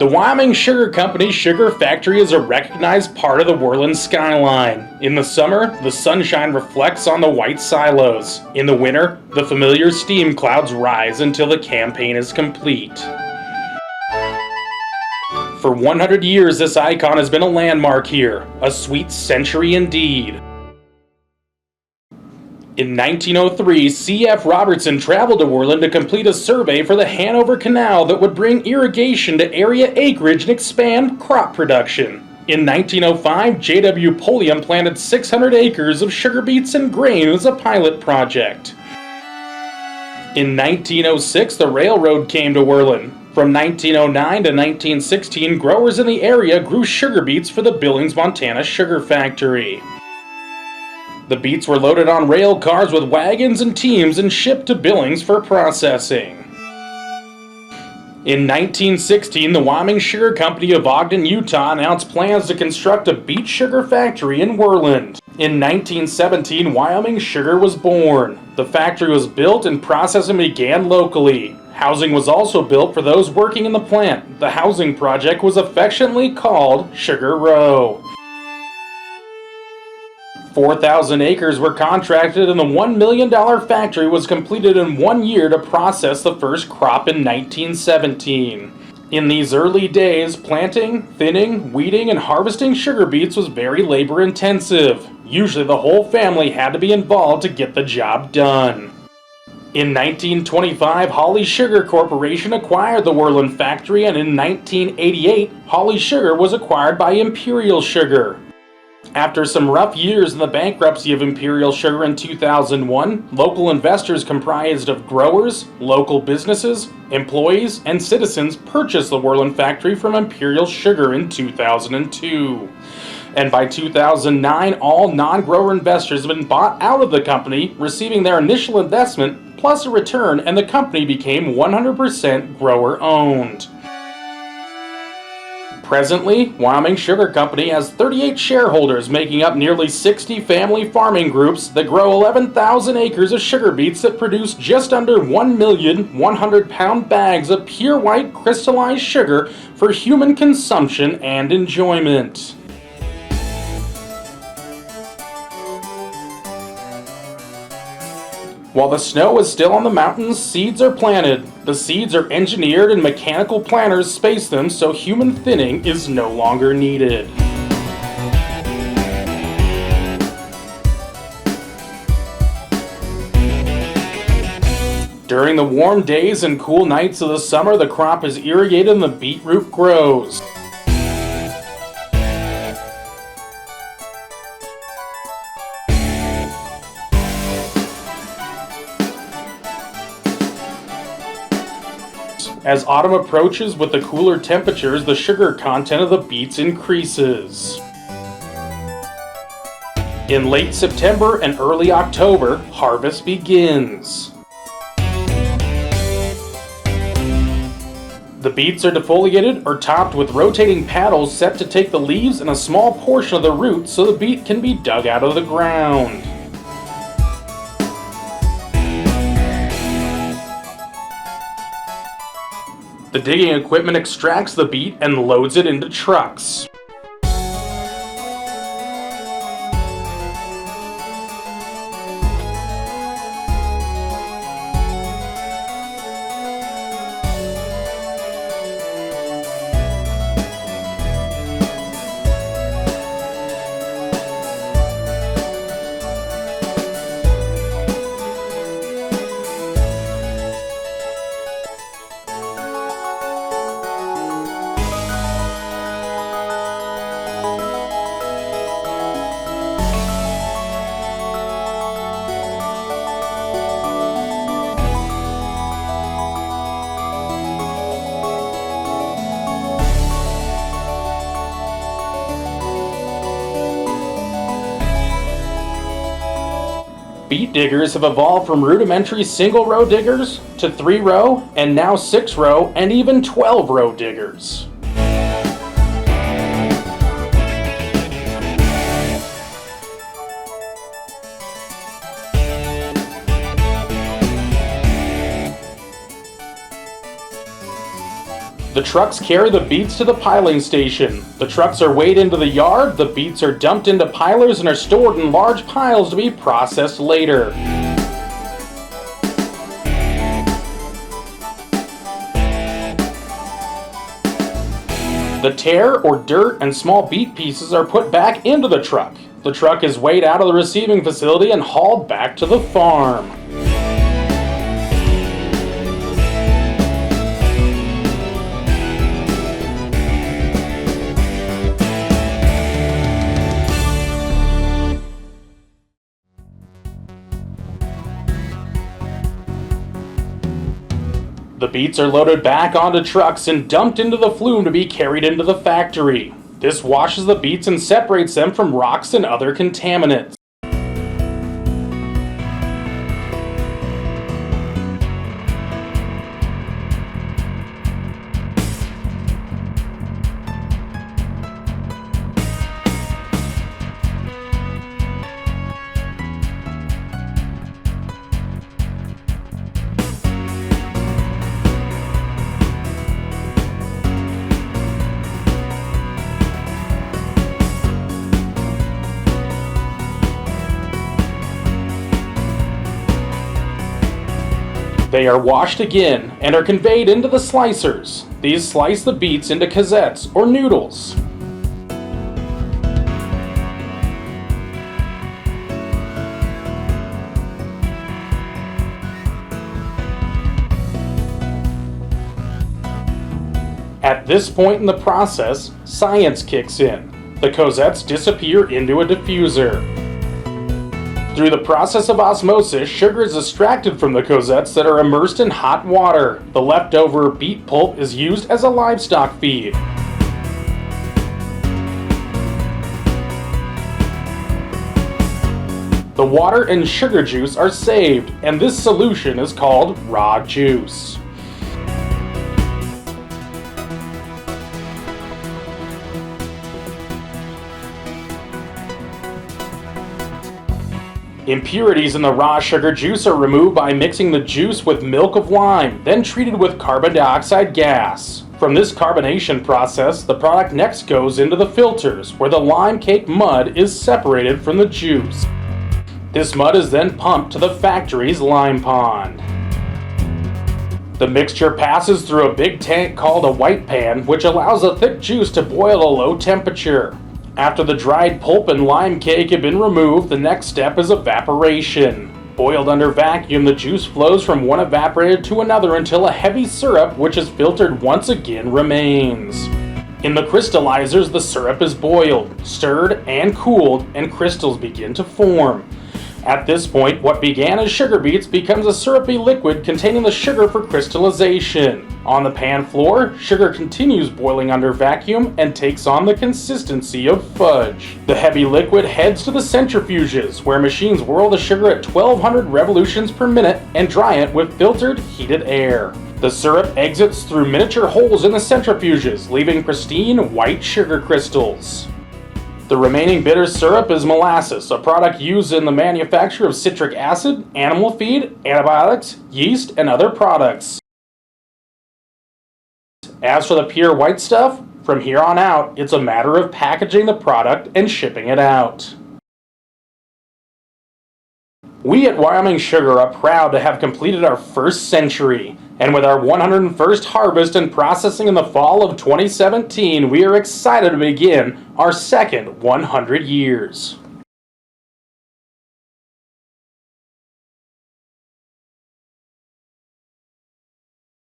The Wyoming Sugar Company sugar factory is a recognized part of the Worland skyline. In the summer, the sunshine reflects on the white silos. In the winter, the familiar steam clouds rise until the campaign is complete. For 100 years, this icon has been a landmark here, a sweet century indeed. In 1903, C.F. Robertson traveled to Worland to complete a survey for the Hanover Canal that would bring irrigation to area acreage and expand crop production. In 1905, J.W. Pulliam planted 600 acres of sugar beets and grain as a pilot project. In 1906, the railroad came to Worland. From 1909 to 1916, growers in the area grew sugar beets for the Billings, Montana sugar factory. The beets were loaded on rail cars with wagons and teams and shipped to Billings for processing. In 1916, the Wyoming Sugar Company of Ogden, Utah announced plans to construct a beet sugar factory in Worland. In 1917, Wyoming Sugar was born. The factory was built and processing began locally. Housing was also built for those working in the plant. The housing project was affectionately called Sugar Row. 4,000 acres were contracted and the $1 million factory was completed in 1 year to process the first crop in 1917. In these early days, planting, thinning, weeding, and harvesting sugar beets was very labor intensive. Usually the whole family had to be involved to get the job done. In 1925, Holly Sugar Corporation acquired the Worland factory, and in 1988, Holly Sugar was acquired by Imperial Sugar. After some rough years in the bankruptcy of Imperial Sugar in 2001, local investors comprised of growers, local businesses, employees, and citizens purchased the Worland factory from Imperial Sugar in 2002. And by 2009, all non-grower investors have been bought out of the company, receiving their initial investment plus a return, and the company became 100% grower-owned. Presently, Wyoming Sugar Company has 38 shareholders making up nearly 60 family farming groups that grow 11,000 acres of sugar beets that produce just under 1,100,000 bags of pure white crystallized sugar for human consumption and enjoyment. While the snow is still on the mountains, seeds are planted. The seeds are engineered and mechanical planters space them so human thinning is no longer needed. During the warm days and cool nights of the summer, the crop is irrigated and the beetroot grows. As autumn approaches with the cooler temperatures, the sugar content of the beets increases. In late September and early October, harvest begins. The beets are defoliated or topped with rotating paddles set to take the leaves and a small portion of the root so the beet can be dug out of the ground. The digging equipment extracts the beet and loads it into trucks. Beet diggers have evolved from rudimentary single-row diggers to 3-row and now 6-row and even 12-row diggers. The trucks carry the beets to the piling station. The trucks are weighed into the yard, the beets are dumped into pilers and are stored in large piles to be processed later. The tare or dirt and small beet pieces are put back into the truck. The truck is weighed out of the receiving facility and hauled back to the farm. The beets are loaded back onto trucks and dumped into the flume to be carried into the factory. This washes the beets and separates them from rocks and other contaminants. They are washed again and are conveyed into the slicers. These slice the beets into cosettes or noodles. At this point in the process, science kicks in. The cosettes disappear into a diffuser. Through the process of osmosis, sugar is extracted from the cosettes that are immersed in hot water. The leftover beet pulp is used as a livestock feed. The water and sugar juice are saved, and this solution is called raw juice. Impurities in the raw sugar juice are removed by mixing the juice with milk of lime, then treated with carbon dioxide gas. From this carbonation process, the product next goes into the filters, where the lime cake mud is separated from the juice. This mud is then pumped to the factory's lime pond. The mixture passes through a big tank called a white pan, which allows the thick juice to boil at a low temperature. After the dried pulp and lime cake have been removed, the next step is evaporation. Boiled under vacuum, the juice flows from one evaporator to another until a heavy syrup, which is filtered once again, remains. In the crystallizers, the syrup is boiled, stirred, and cooled, and crystals begin to form. At this point, what began as sugar beets becomes a syrupy liquid containing the sugar for crystallization. On the pan floor, sugar continues boiling under vacuum and takes on the consistency of fudge. The heavy liquid heads to the centrifuges, where machines whirl the sugar at 1200 revolutions per minute and dry it with filtered, heated air. The syrup exits through miniature holes in the centrifuges, leaving pristine white sugar crystals. The remaining bitter syrup is molasses, a product used in the manufacture of citric acid, animal feed, antibiotics, yeast, and other products. As for the pure white stuff, from here on out, it's a matter of packaging the product and shipping it out. We at Wyoming Sugar are proud to have completed our first century, and with our 101st harvest and processing in the fall of 2017, we are excited to begin our second 100 years.